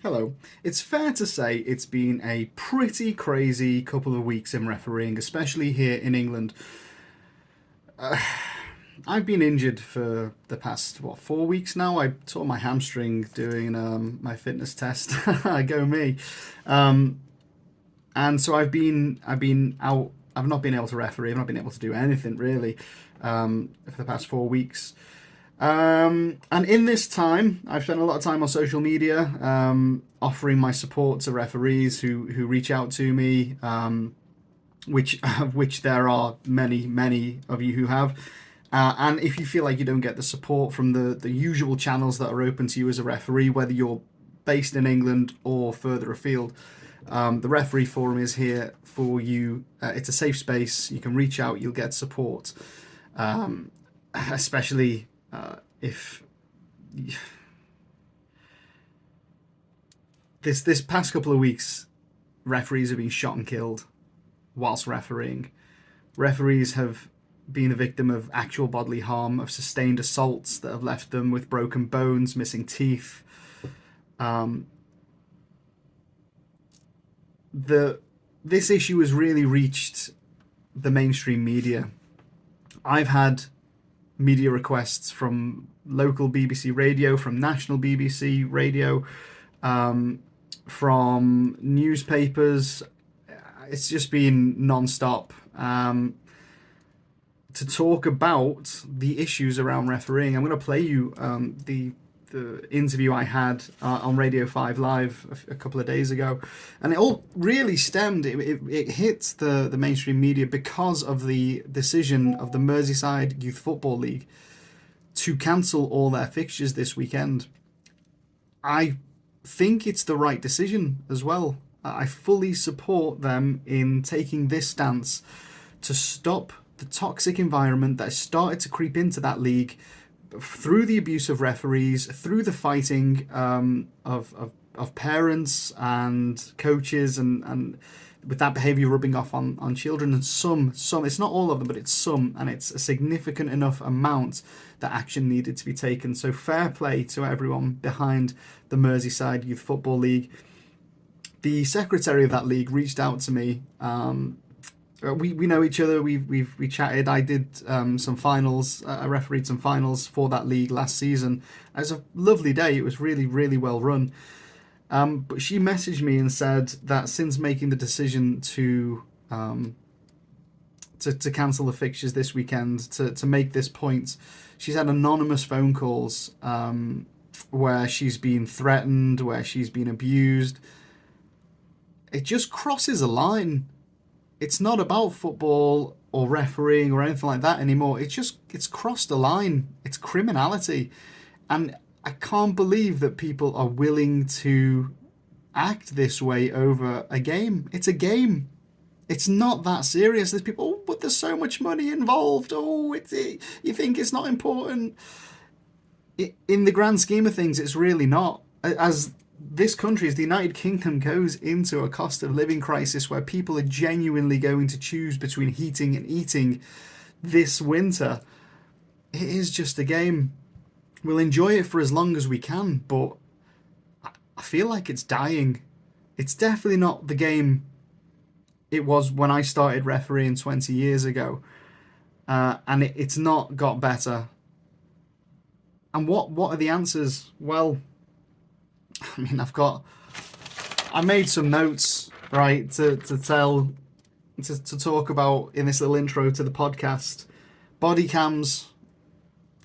Hello. It's fair to say it's been a pretty crazy couple of weeks in refereeing, especially here in England. I've been injured for the past 4 weeks now. I tore my hamstring doing my fitness test. Go me! Um, and so I've been out. I've not been able to referee. I've not been able to do anything really for the past 4 weeks. And in this time, I've spent a lot of time on social media, offering my support to referees who reach out to me, which of which there are many of you who have. And if you feel like you don't get the support from the usual channels that are open to you as a referee, whether you're based in England or further afield, the referee forum is here for you. It's a safe space. You can reach out. You'll get support, especially if this past couple of weeks, referees have been shot and killed whilst refereeing. Referees have been a victim of actual bodily harm, of sustained assaults that have left them with broken bones, missing teeth. This issue has really reached the mainstream media. I've had media requests from local BBC radio, from national BBC radio, from newspapers. It's just been non-stop to talk about the issues around refereeing. I'm going to play you the interview I had on Radio 5 Live a couple of days ago, and it all really stemmed, it hit the mainstream media because of the decision of the Merseyside Youth Football League to cancel all their fixtures this weekend. I think it's the right decision as well. I fully support them in taking this stance to stop the toxic environment that has started to creep into that league through the abuse of referees, through the fighting of parents and coaches, and with that behaviour rubbing off on children. And some, it's not all of them, but it's some, and it's a significant enough amount that action needed to be taken. So fair play to everyone behind the Merseyside Youth Football League. The secretary of that league reached out to me. We know each other. We chatted. I did some finals. I refereed some finals for that league last season. It was a lovely day. It was really well run. But she messaged me and said that since making the decision to cancel the fixtures this weekend, to make this point, she's had anonymous phone calls where she's been threatened, where she's been abused. It just crosses a line. It's not about football or refereeing or anything like that anymore. It's crossed a line. It's criminality. And I can't believe that people are willing to act this way over a game. It's a game. It's not that serious. There's people, oh, but there's so much money involved. Oh, you think it's not important. In the grand scheme of things, it's really not. As this country, as the United Kingdom, goes into a cost of living crisis where people are genuinely going to choose between heating and eating this winter, it is just a game. We'll enjoy it for as long as we can, but I feel like it's dying. It's definitely not the game it was when I started refereeing 20 years ago, and it's not got better. And what are the answers? Well, I mean, I made some notes, right, to talk about in this little intro to the podcast. Body cams,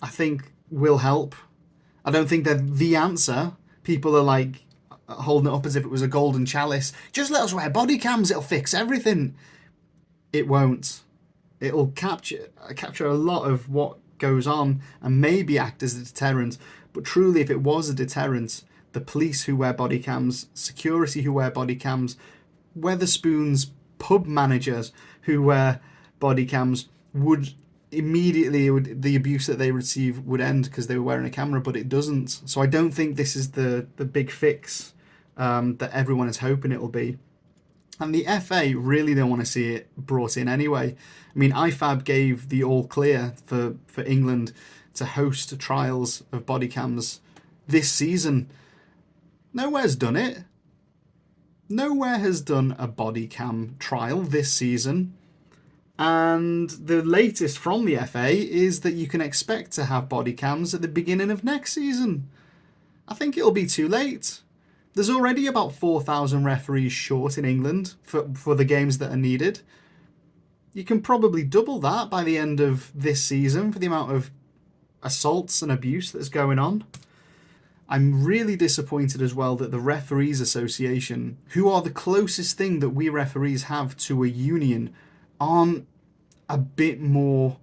I think, will help. I don't think they're the answer. People are like holding it up as if it was a golden chalice. Just let us wear body cams, it'll fix everything. It won't. It'll capture a lot of what goes on and maybe act as a deterrent. But truly, if it was a deterrent, the police who wear body cams, security who wear body cams, Weatherspoons pub managers who wear body cams would immediately, the abuse that they receive would end because they were wearing a camera, but it doesn't. So I don't think this is the big fix that everyone is hoping it will be. And the FA really don't want to see it brought in anyway. I mean, IFAB gave the all clear for England to host trials of body cams this season. Nowhere's done it. Nowhere has done a body cam trial this season. And the latest from the FA is that you can expect to have body cams at the beginning of next season. I think it'll be too late. There's already about 4,000 referees short in England for the games that are needed. You can probably double that by the end of this season for the amount of assaults and abuse that's going on. I'm really disappointed as well that the Referees Association, who are the closest thing that we referees have to a union, aren't a bit more...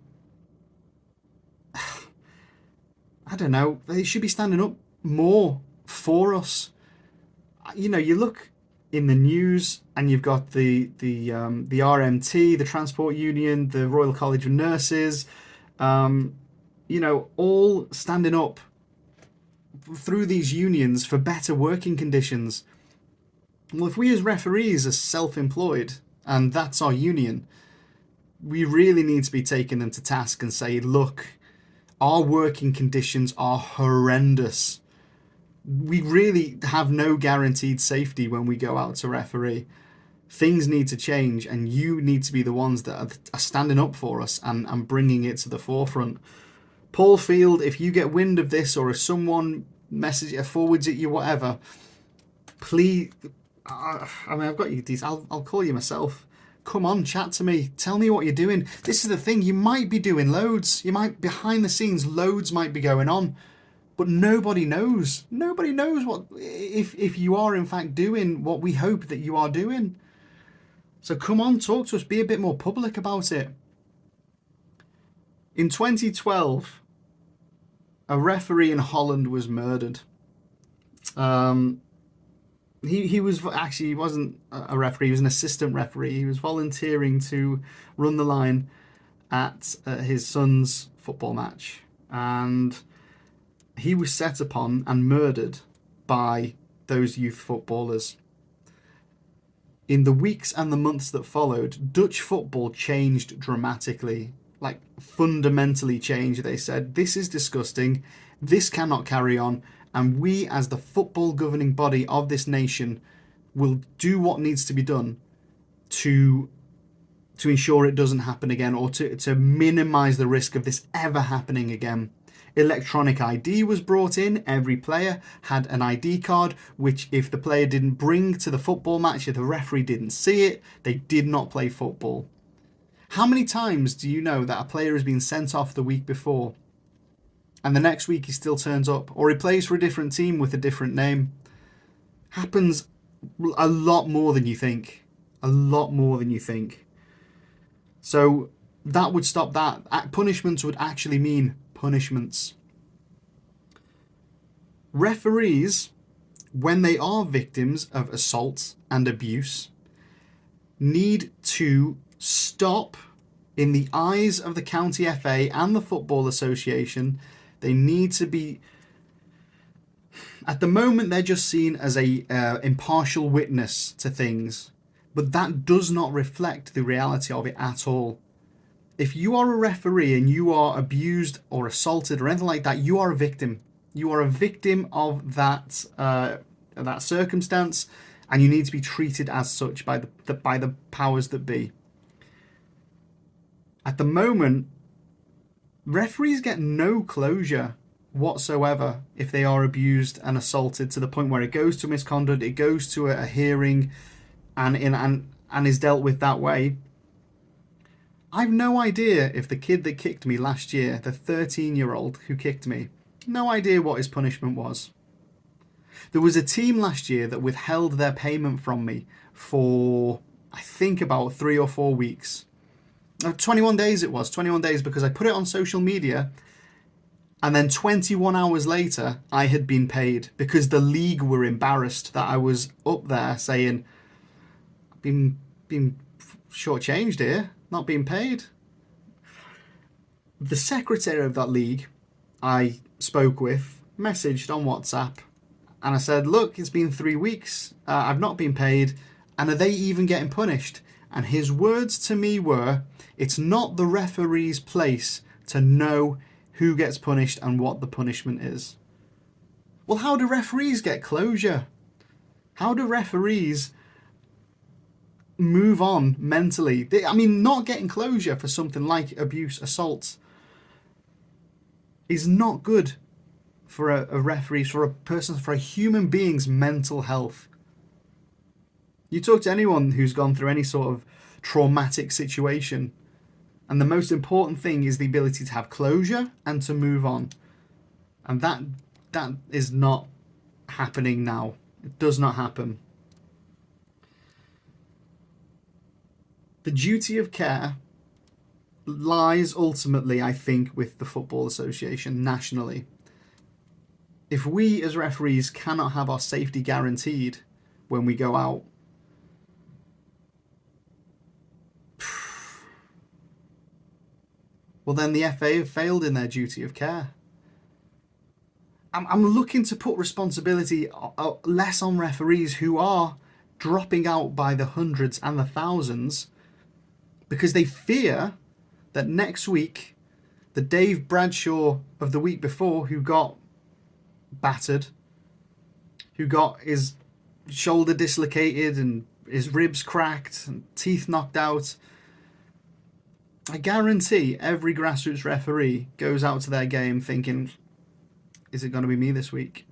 I don't know, they should be standing up more for us. You know, you look in the news and you've got the RMT, the Transport Union, the Royal College of Nurses, you know, all standing up through these unions for better working conditions. Well, if we as referees are self-employed and that's our union, we really need to be taking them to task and say, look, our working conditions are horrendous. We really have no guaranteed safety when we go out to referee. Things need to change, and you need to be the ones that are standing up for us and bringing it to the forefront. Paul Field, if you get wind of this, or if someone forwards it you, whatever, please, I mean, I've got you these, I'll call you myself. Come on, chat to me. Tell me what you're doing. This is the thing, you might be doing loads. You might, behind the scenes, loads might be going on. But nobody knows. Nobody knows what if you are in fact doing what we hope that you are doing. So come on, talk to us. Be a bit more public about it. In 2012, a referee in Holland was murdered. He wasn't a referee. He was an assistant referee. He was volunteering to run the line at his son's football match, and he was set upon and murdered by those youth footballers. In the weeks and the months that followed, Dutch football changed dramatically, like fundamentally changed. They said, this is disgusting, this cannot carry on, and we as the football governing body of this nation will do what needs to be done to ensure it doesn't happen again, or to minimise the risk of this ever happening again. Electronic ID was brought in. Every player had an ID card, which if the player didn't bring to the football match, if the referee didn't see it, they did not play football. How many times do you know that a player has been sent off the week before and the next week he still turns up, or he plays for a different team with a different name? Happens a lot more than you think. A lot more than you think. So that would stop that. Punishments would actually mean punishments. Referees, when they are victims of assault and abuse, need to stop, in the eyes of the County FA and the Football Association, they need to be, at the moment they're just seen as a impartial witness to things, but that does not reflect the reality of it at all. If you are a referee and you are abused or assaulted or anything like that, you are a victim. You are a victim of that circumstance, and you need to be treated as such by the powers that be. At the moment, referees get no closure whatsoever if they are abused and assaulted, to the point where it goes to misconduct, it goes to a hearing, and is dealt with that way. I've no idea if the kid that kicked me last year, the 13-year-old who kicked me, no idea what his punishment was. There was a team last year that withheld their payment from me for, I think, about 3 or 4 weeks. 21 days it was, 21 days, because I put it on social media, and then 21 hours later, I had been paid, because the league were embarrassed that I was up there saying, I've been shortchanged here, not being paid. The secretary of that league I spoke with messaged on WhatsApp, and I said, look, it's been 3 weeks, I've not been paid, and are they even getting punished? And his words to me were, it's not the referee's place to know who gets punished and what the punishment is. Well, how do referees get closure? How do referees move on mentally? I mean, not getting closure for something like abuse, assault, is not good for a referee, for a person, for a human being's mental health. You talk to anyone who's gone through any sort of traumatic situation, and the most important thing is the ability to have closure and to move on. And that is not happening now. It does not happen. The duty of care lies ultimately, I think, with the Football Association nationally. If we as referees cannot have our safety guaranteed when we go out, well, then the FA have failed in their duty of care. I'm looking to put responsibility less on referees who are dropping out by the hundreds and the thousands because they fear that next week, the Dave Bradshaw of the week before, who got battered, who got his shoulder dislocated and his ribs cracked and teeth knocked out, I guarantee every grassroots referee goes out to their game thinking, is it going to be me this week?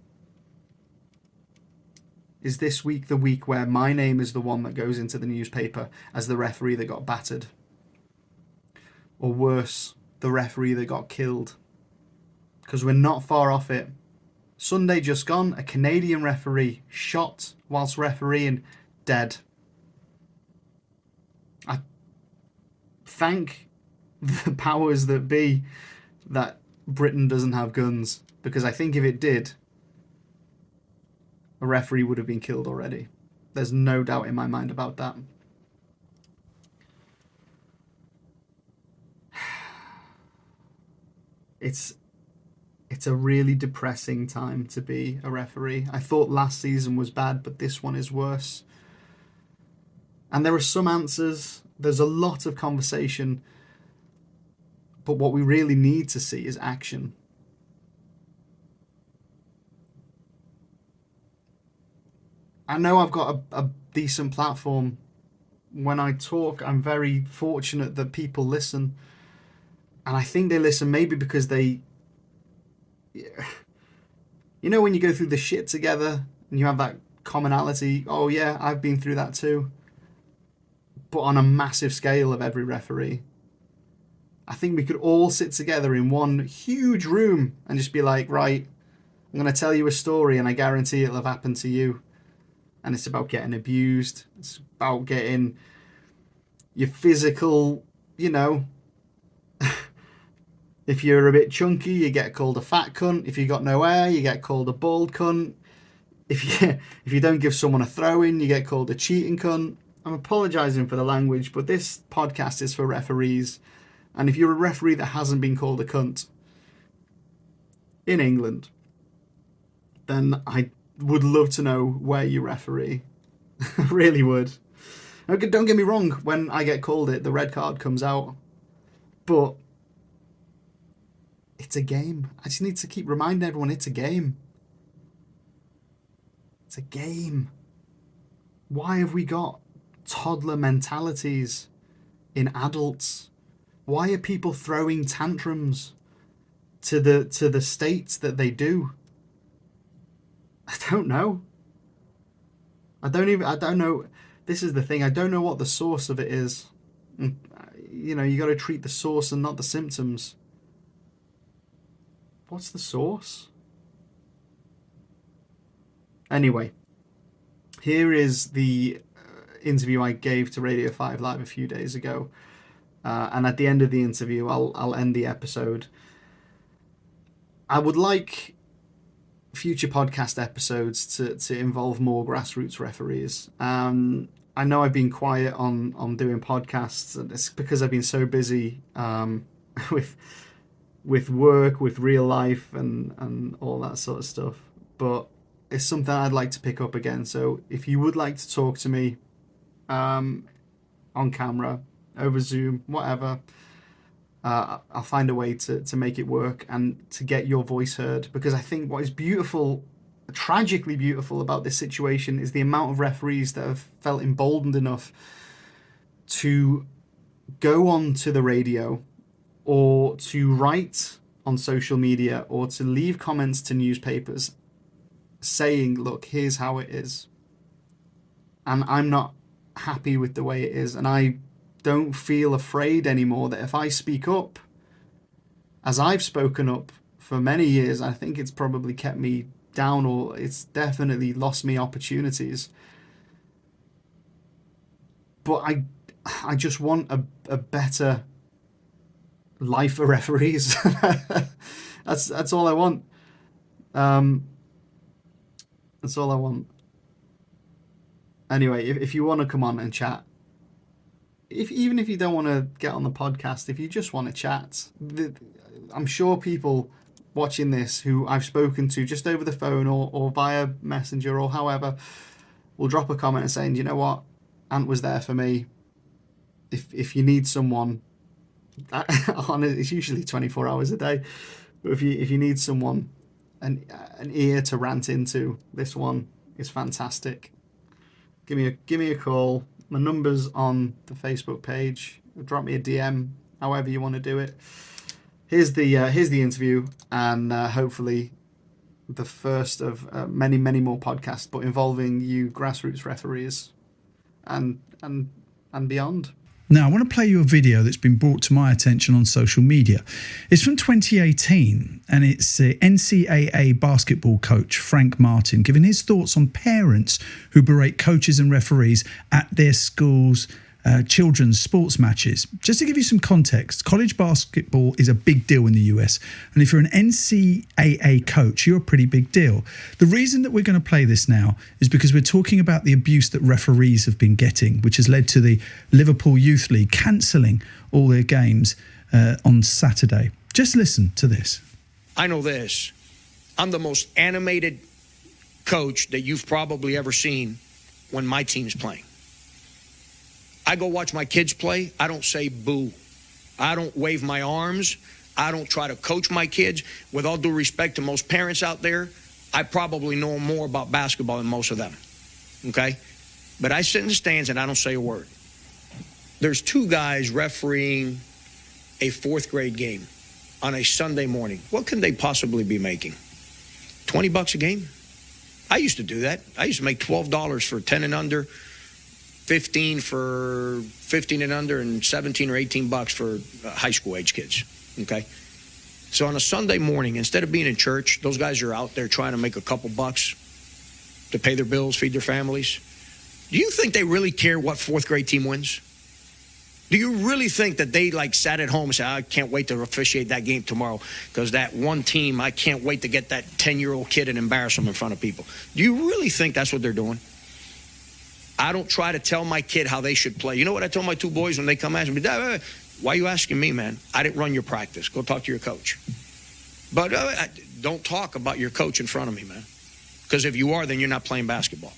Is this week the week where my name is the one that goes into the newspaper as the referee that got battered? Or worse, the referee that got killed? Because we're not far off it. Sunday just gone, a Canadian referee shot whilst refereeing, dead. I thank the powers that be that Britain doesn't have guns, because I think if it did, a referee would have been killed already. There's no doubt in my mind about that. It's a really depressing time to be a referee. I thought last season was bad, but this one is worse. And there are some answers. There's a lot of conversation. But what we really need to see is action. I know I've got a decent platform. When I talk, I'm very fortunate that people listen. And I think they listen maybe because they... You know when you go through the shit together and you have that commonality, oh yeah, I've been through that too. But on a massive scale of every referee. I think we could all sit together in one huge room and just be like, right, I'm going to tell you a story and I guarantee it'll have happened to you. And it's about getting abused. It's about getting your physical, you know, if you're a bit chunky, you get called a fat cunt. If you got no hair, you get called a bald cunt. If you don't give someone a throw-in, you get called a cheating cunt. I'm apologising for the language, but this podcast is for referees. And if you're a referee that hasn't been called a cunt in England, then I would love to know where you referee. I really would. Don't get me wrong, when I get called it, the red card comes out. But it's a game. I just need to keep reminding everyone it's a game. It's a game. Why have we got toddler mentalities in adults? Why are people throwing tantrums to the states that they do? I don't know. I don't know. This is the thing. I don't know what the source of it is. You know, you got to treat the source and not the symptoms. What's the source? Anyway, here is the interview I gave to Radio 5 Live a few days ago. And at the end of the interview, I'll end the episode. I would like future podcast episodes to involve more grassroots referees. I know I've been quiet on doing podcasts, and it's because I've been so busy with work, with real life, and all that sort of stuff. But it's something I'd like to pick up again. So if you would like to talk to me on camera, over Zoom, whatever, I'll find a way to make it work and to get your voice heard. Because I think what is beautiful tragically beautiful about this situation is the amount of referees that have felt emboldened enough to go on to the radio or to write on social media or to leave comments to newspapers saying, look, here's how it is. And I'm not happy with the way it is. And I don't feel afraid anymore that if I speak up, as I've spoken up for many years, I think it's probably kept me down, or it's definitely lost me opportunities. But I just want a better life for referees. That's all I want. That's all I want. Anyway, if you want to come on and chat, even if you don't want to get on the podcast, if you just want to chat, I'm sure people watching this who I've spoken to just over the phone or via Messenger or however will drop a comment and saying, you know what, Ant was there for me. If you need someone, it's usually 24 hours a day, but if you need someone, an ear to rant into, this one is fantastic. Give me a call. My number's on the Facebook page. Drop me a DM, however you want to do it. Here's the interview, and hopefully the first of many more podcasts, but involving you grassroots referees and beyond. Now, I want to play you a video that's been brought to my attention on social media. It's from 2018, and it's NCAA basketball coach Frank Martin giving his thoughts on parents who berate coaches and referees at their schools' children's sports matches. Just to give you some context, college basketball is a big deal in the US, and if you're an NCAA coach, you're a pretty big deal. The reason that we're going to play this now is because we're talking about the abuse that referees have been getting, which has led to the Liverpool Youth League cancelling all their games on Saturday. Just listen to this. I know this. I'm the most animated coach that you've probably ever seen when my team's playing. I go watch my kids play. I don't say boo. I don't wave my arms. I don't try to coach my kids. With all due respect to most parents out there, I probably know more about basketball than most of them, okay? But I sit in the stands and I don't say a word. There's two guys refereeing a fourth grade game on a Sunday morning. What can they possibly be making? $20 a game? I used to do that. I used to make $12 for 10 and under, 15 for 15 and under, and 17 or 18 bucks for high school age kids, okay? So on a Sunday morning, instead of being in church, those guys are out there trying to make a couple bucks to pay their bills, feed their families. Do you think they really care what fourth grade team wins? Do you really think that they sat at home and said, I can't wait to officiate that game tomorrow because that one team, I can't wait to get that 10-year-old kid and embarrass them in front of people? Do you really think that's what they're doing? I don't try to tell my kid how they should play. You know what I tell my two boys when they come ask me, Dad, why are you asking me, man? I didn't run your practice. Go talk to your coach. But don't talk about your coach in front of me, man. Because if you are, then you're not playing basketball.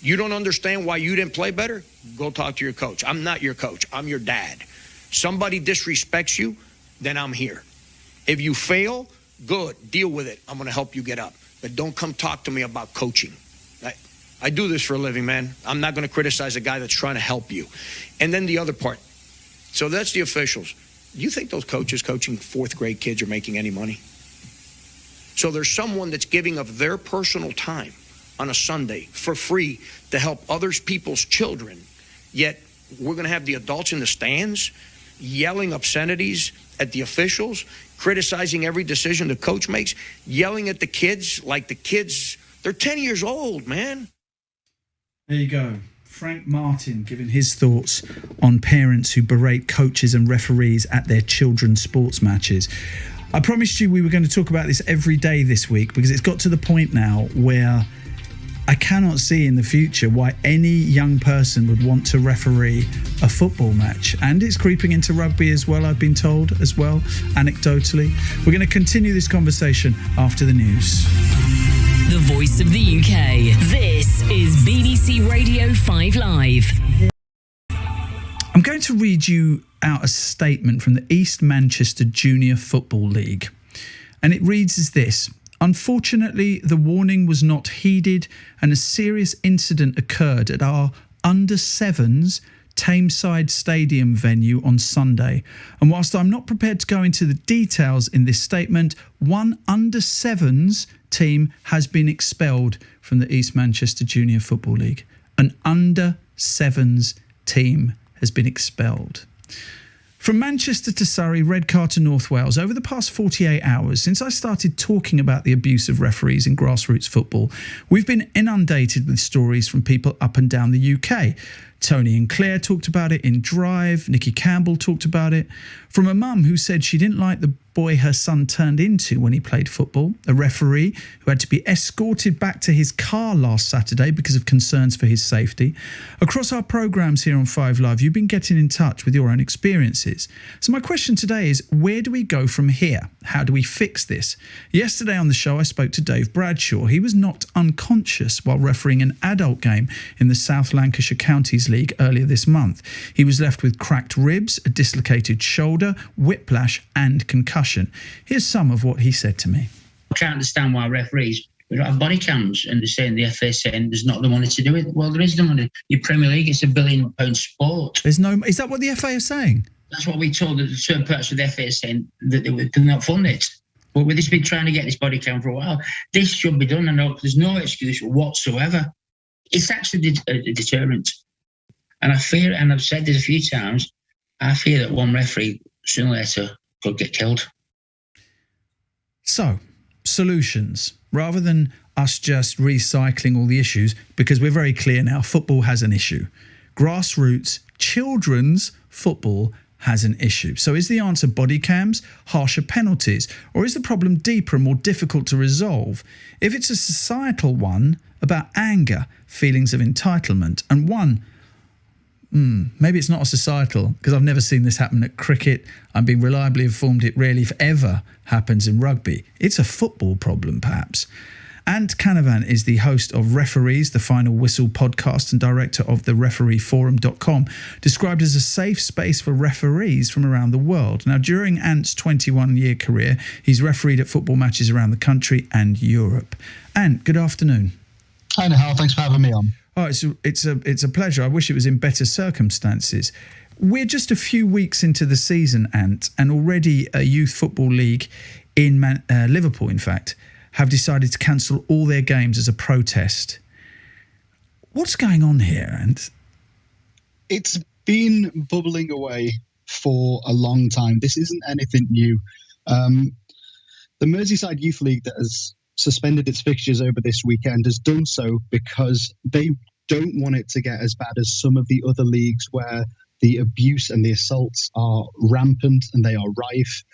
You don't understand why you didn't play better? Go talk to your coach. I'm not your coach. I'm your dad. Somebody disrespects you, then I'm here. If you fail, good. Deal with it. I'm going to help you get up. But don't come talk to me about coaching. I do this for a living, man. I'm not going to criticize a guy that's trying to help you. And then the other part. So that's the officials. Do you think those coaches coaching fourth grade kids are making any money? So there's someone that's giving of their personal time on a Sunday for free to help other people's children. Yet we're going to have the adults in the stands yelling obscenities at the officials, criticizing every decision the coach makes, yelling at the kids like the kids, they're 10 years old, man. There you go. Frank Martin giving his thoughts on parents who berate coaches and referees at their children's sports matches. I promised you we were going to talk about this every day this week because it's got to the point now where I cannot see in the future why any young person would want to referee a football match. And it's creeping into rugby as well, I've been told as well, anecdotally. We're going to continue this conversation after the news. The voice of the UK. This is BBC Radio 5 Live. I'm going to read you out a statement from the East Manchester Junior Football League. And it reads as this: Unfortunately, the warning was not heeded and a serious incident occurred at our under-7s Tameside Stadium venue on Sunday. And whilst I'm not prepared to go into the details in this statement, one under-7s team has been expelled from the East Manchester Junior Football League. An under-7s team has been expelled. From Manchester to Surrey, Redcar to North Wales, over the past 48 hours, since I started talking about the abuse of referees in grassroots football, we've been inundated with stories from people up and down the UK. Tony and Claire talked about it in Drive. Nikki Campbell talked about it. From a mum who said she didn't like the boy her son turned into when he played football. A referee who had to be escorted back to his car last Saturday because of concerns for his safety. Across our programmes here on 5 Live, you've been getting in touch with your own experiences. So my question today is, where do we go from here? How do we fix this? Yesterday on the show, I spoke to Dave Bradshaw. He was knocked unconscious while refereeing an adult game in the South Lancashire Counties League earlier this month. He was left with cracked ribs, a dislocated shoulder, whiplash and concussion. Here's some of what he said to me. I can't understand why referees, we don't have body cams, and they're saying the FA saying there's not the money to do it. Well, there is the money. Your Premier League, it's £1 billion sport. Is that what the FA is saying? That's what we told the certain parts of the FA saying that they could not fund it. But we've just been trying to get this body cam for a while. This should be done. I know there's no excuse whatsoever. It's actually a deterrent. And I fear, and I've said this a few times, I fear that one referee sooner or later could get killed. So, solutions. Rather than us just recycling all the issues, because we're very clear now, football has an issue. Grassroots, children's football has an issue. So is the answer body cams, harsher penalties, or is the problem deeper and more difficult to resolve? If it's a societal one about anger, feelings of entitlement, and one maybe it's not a societal, because I've never seen this happen at cricket. I'm being reliably informed it rarely, if ever, happens in rugby. It's a football problem, perhaps. And Canavan is the host of Referees, the Final Whistle podcast, and director of the refereeforum.com, described as a safe space for referees from around the world. Now, during Ant's 21-year career, he's refereed at football matches around the country and Europe. Ant, good afternoon. Hi, Nahal. Thanks for having me on. Oh, it's a pleasure. I wish it was in better circumstances. We're just a few weeks into the season, Ant, and already a youth football league in Liverpool, in fact, have decided to cancel all their games as a protest. What's going on here, Ant? It's been bubbling away for a long time. This isn't anything new. The Merseyside Youth League that has suspended its fixtures over this weekend has done so because they don't want it to get as bad as some of the other leagues where the abuse and the assaults are rampant and they are rife.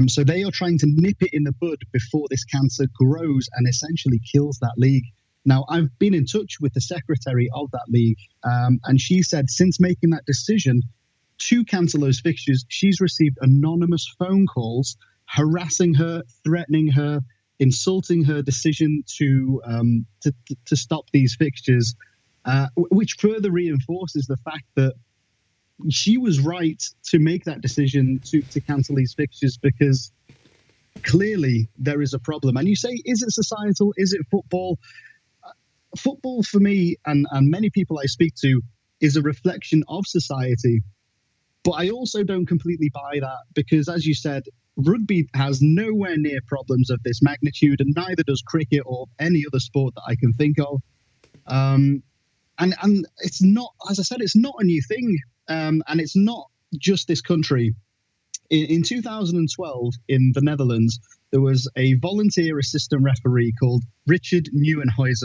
So they are trying to nip it in the bud before this cancer grows and essentially kills that league. Now, I've been in touch with the secretary of that league, and she said since making that decision to cancel those fixtures, she's received anonymous phone calls harassing her, threatening her, insulting her decision to stop these fixtures, which further reinforces the fact that she was right to make that decision to cancel these fixtures, because clearly there is a problem. And you say, is it societal? Is it football? Football for me and many people I speak to is a reflection of society. But I also don't completely buy that, because as you said, rugby has nowhere near problems of this magnitude, and neither does cricket or any other sport that I can think of. And it's not, as I said, it's not a new thing. And it's not just this country. In 2012, in the Netherlands, there was a volunteer assistant referee called Richard Newenhuize,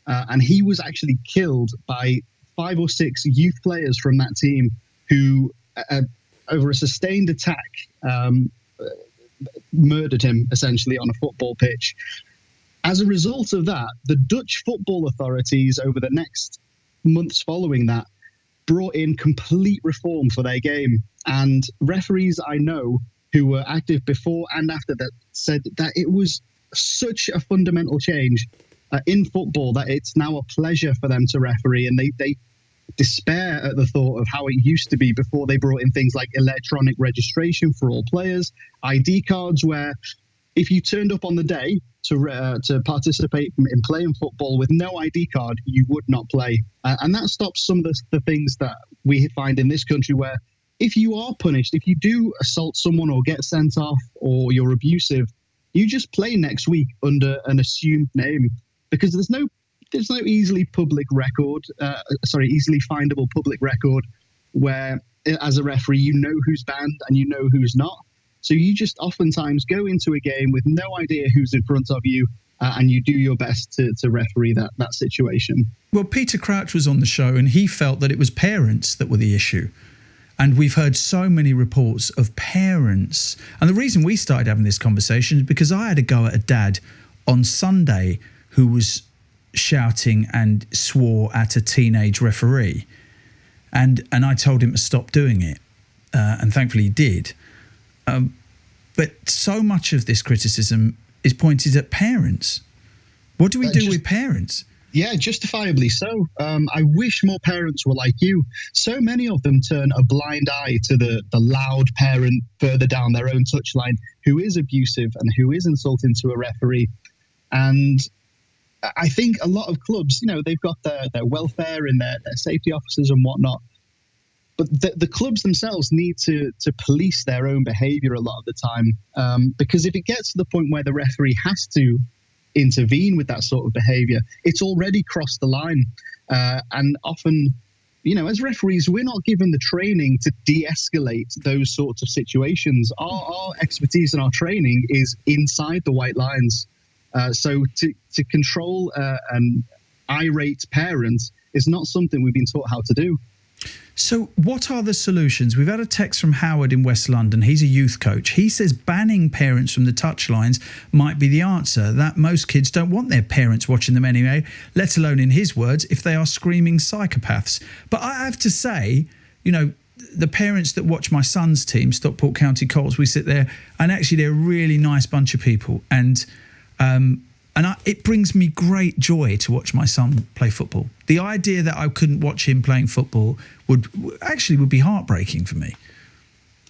and he was actually killed by 5 or 6 youth players from that team who, over a sustained attack, murdered him essentially on a football pitch. As a result of that, the Dutch football authorities over the next months following that brought in complete reform for their game. And referees I know who were active before and after that said that it was such a fundamental change in football that it's now a pleasure for them to referee, and they despair at the thought of how it used to be before they brought in things like electronic registration for all players, ID cards, where if you turned up on the day to participate in playing football with no ID card, you would not play. And that stops some of the things that we find in this country where if you are punished, if you do assault someone or get sent off or you're abusive, you just play next week under an assumed name because there's no easily findable public record where as a referee, you know who's banned and you know who's not. So you just oftentimes go into a game with no idea who's in front of you and you do your best to referee that situation. Well, Peter Crouch was on the show and he felt that it was parents that were the issue. And we've heard so many reports of parents. And the reason we started having this conversation is because I had a go at a dad on Sunday who was shouting and swore at a teenage referee. And I told him to stop doing it. And thankfully he did. But so much of this criticism is pointed at parents. What do we do with parents? Yeah, justifiably so. I wish more parents were like you. So many of them turn a blind eye to the loud parent further down their own touchline who is abusive and who is insulting to a referee. And I think a lot of clubs, they've got their welfare and their safety officers and whatnot. But the clubs themselves need to police their own behaviour a lot of the time. Because if it gets to the point where the referee has to intervene with that sort of behaviour, it's already crossed the line. And often, as referees, we're not given the training to de-escalate those sorts of situations. Our expertise and our training is inside the white lines. So to control an irate parent is not something we've been taught how to do. So what are the solutions? We've had a text from Howard in West London. He's a youth coach. He says banning parents from the touchlines might be the answer, that most kids don't want their parents watching them anyway, let alone, in his words, if they are screaming psychopaths. But I have to say, the parents that watch my son's team, Stockport County Colts, we sit there, and actually they're a really nice bunch of people. And it brings me great joy to watch my son play football. The idea that I couldn't watch him playing football would be heartbreaking for me.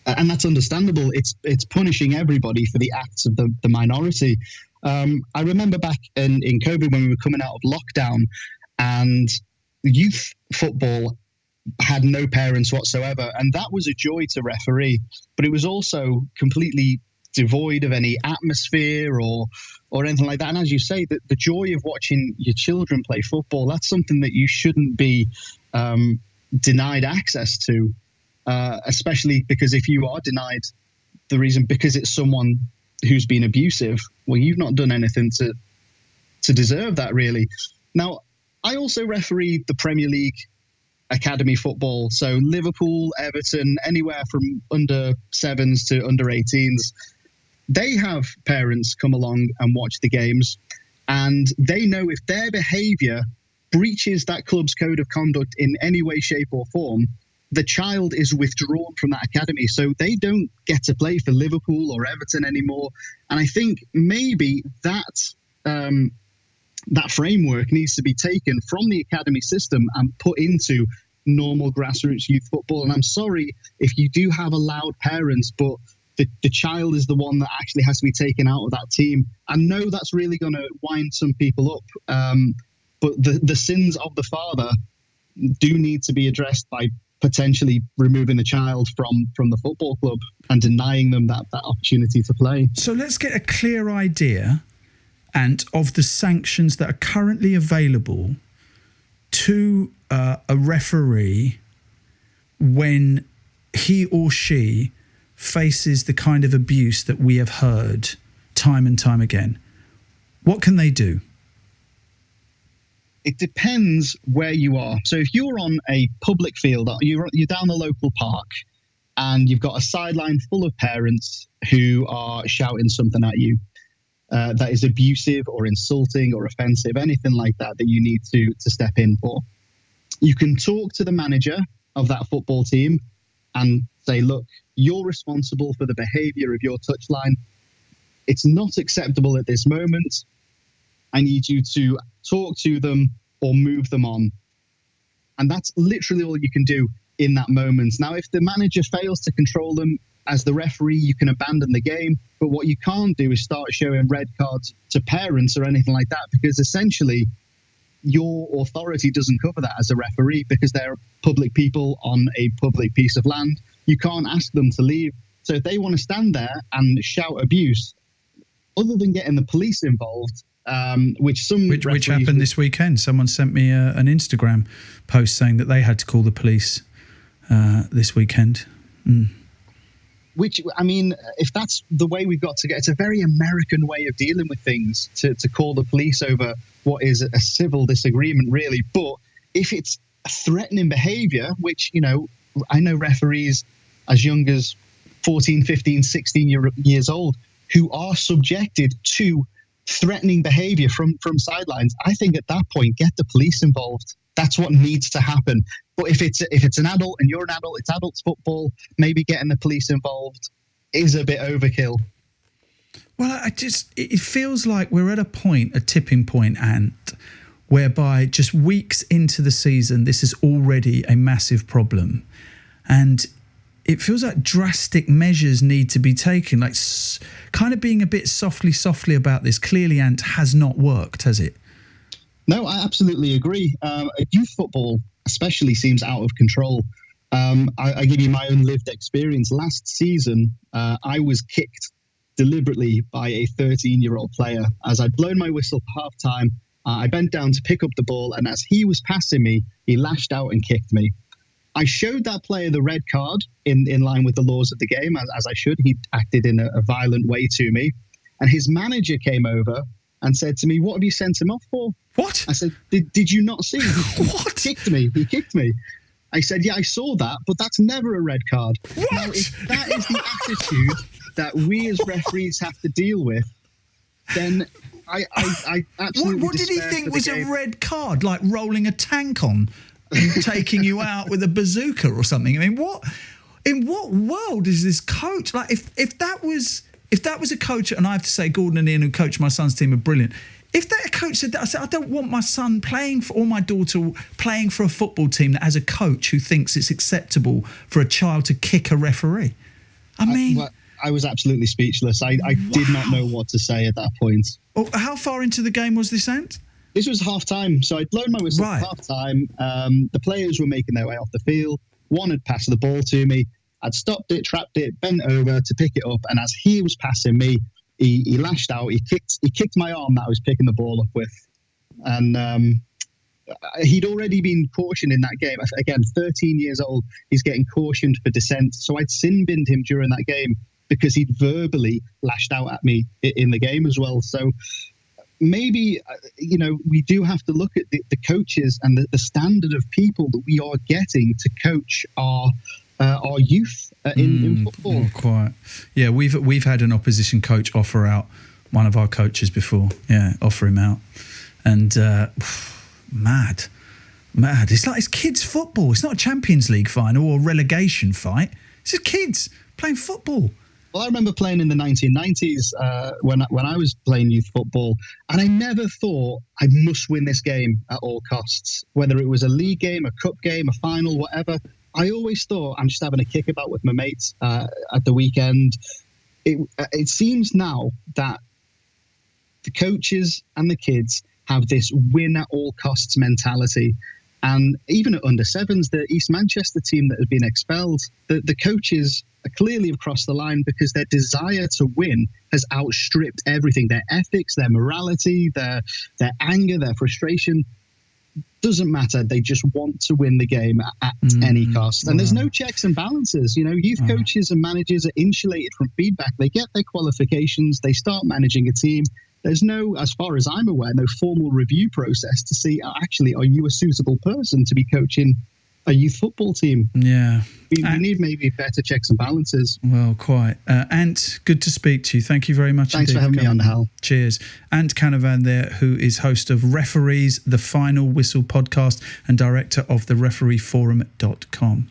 And that's understandable. It's punishing everybody for the acts of the minority. I remember back in COVID when we were coming out of lockdown and youth football had no parents whatsoever. And that was a joy to referee, but it was also completely devoid of any atmosphere or anything like that. And as you say, the joy of watching your children play football, that's something that you shouldn't be denied access to, especially because if you are denied the reason because it's someone who's been abusive, well, you've not done anything to deserve that, really. Now, I also referee the Premier League academy football, so Liverpool, Everton, anywhere from under 7s to under 18s. They have parents come along and watch the games, and they know if their behaviour breaches that club's code of conduct in any way, shape or form, the child is withdrawn from that academy. So they don't get to play for Liverpool or Everton anymore. And I think maybe that framework needs to be taken from the academy system and put into normal grassroots youth football. And I'm sorry if you do have allowed parents, but the child is the one that actually has to be taken out of that team. I know that's really going to wind some people up, but the sins of the father do need to be addressed by potentially removing the child from the football club and denying them that opportunity to play. So let's get a clear idea of the sanctions that are currently available to a referee when he or she faces the kind of abuse that we have heard time and time again. What can they do? It depends where you are. So if you're on a public field, you're down the local park and you've got a sideline full of parents who are shouting something at you that is abusive or insulting or offensive, anything like that you need to step in for. You can talk to the manager of that football team and say, look, you're responsible for the behaviour of your touchline. It's not acceptable at this moment. I need you to talk to them or move them on. And that's literally all you can do in that moment. Now, if the manager fails to control them as the referee, you can abandon the game. But what you can't do is start showing red cards to parents or anything like that, because essentially your authority doesn't cover that as a referee, because they're public people on a public piece of land. You can't ask them to leave. So if they want to stand there and shout abuse, other than getting the police involved, which happened this weekend. Someone sent me an Instagram post saying that they had to call the police this weekend. Which, I mean, if that's the way we've got to get, it's a very American way of dealing with things, to call the police over what is a civil disagreement, really. But if it's threatening behaviour, which, you know, I know referees as young as 14, 15, 16 years old who are subjected to threatening behaviour from sidelines, I think at that point, get the police involved. That's what needs to happen. But if it's an adult and you're an adult, it's adults football, maybe getting the police involved is a bit overkill. Well, it feels like we're at a tipping point, Ant, whereby just weeks into the season, this is already a massive problem. And it feels like drastic measures need to be taken, like kind of being a bit softly about this. Clearly, Ant, has not worked, has it? No, I absolutely agree. Youth football especially seems out of control. I give you my own lived experience. Last season, I was kicked deliberately by a 13-year-old player. As I'd blown my whistle for half-time, I bent down to pick up the ball, and as he was passing me, he lashed out and kicked me. I showed that player the red card in line with the laws of the game, as I should. He acted in a violent way to me. And his manager came over and said to me, "What have you sent him off for?" What? I said, did you not see? What? He kicked me. I said, yeah, I saw that, but that's never a red card. What? Now, if that is the attitude that we as referees have to deal with, then I absolutely What did he think was a red card? Like rolling a tank on and taking you out with a bazooka or something? I mean, in what world is this coach? Like, if that was a coach, and I have to say Gordon and Ian, who coach my son's team, are brilliant. If that coach said that, I said, I don't want my son playing for, or my daughter playing for a football team that has a coach who thinks it's acceptable for a child to kick a referee. I mean... I was absolutely speechless. I did not know what to say at that point. Well, how far into the game was this, Ant? This was half-time, so I'd blown my whistle at half-time. The players were making their way off the field. One had passed the ball to me. I'd stopped it, trapped it, bent over to pick it up, and as he was passing me, he lashed out. He kicked my arm that I was picking the ball up with, and he'd already been cautioned in that game. Again, 13 years old, he's getting cautioned for dissent. So I'd sin-binned him during that game because he'd verbally lashed out at me in the game as well. So maybe, we do have to look at the coaches and the standard of people that we are getting to coach our youth in football. Oh, quite. Yeah, we've had an opposition coach offer out one of our coaches before. Yeah, offer him out. And mad. It's like it's kids' football. It's not a Champions League final or a relegation fight. It's just kids playing football. Well, I remember playing in the 1990s when I was playing youth football, and I never thought I must win this game at all costs, whether it was a league game, a cup game, a final, whatever. I always thought I'm just having a kickabout with my mates at the weekend. It seems now that the coaches and the kids have this win at all costs mentality. And even at under sevens, the East Manchester team that has been expelled, the coaches are clearly across the line because their desire to win has outstripped everything. Their ethics, their morality, their anger, their frustration. Doesn't matter. They just want to win the game at any cost. And there's no checks and balances. Youth coaches and managers are insulated from feedback. They get their qualifications. They start managing a team. There's no, as far as I'm aware, no formal review process to see, actually, are you a suitable person to be coaching a youth football team? Yeah. We need maybe better checks and balances. Well, quite. Ant, good to speak to you. Thank you very much. Thanks for having me on, Hal. Cheers. Ant Canavan there, who is host of Referees, the Final Whistle podcast and director of the refereeforum.com.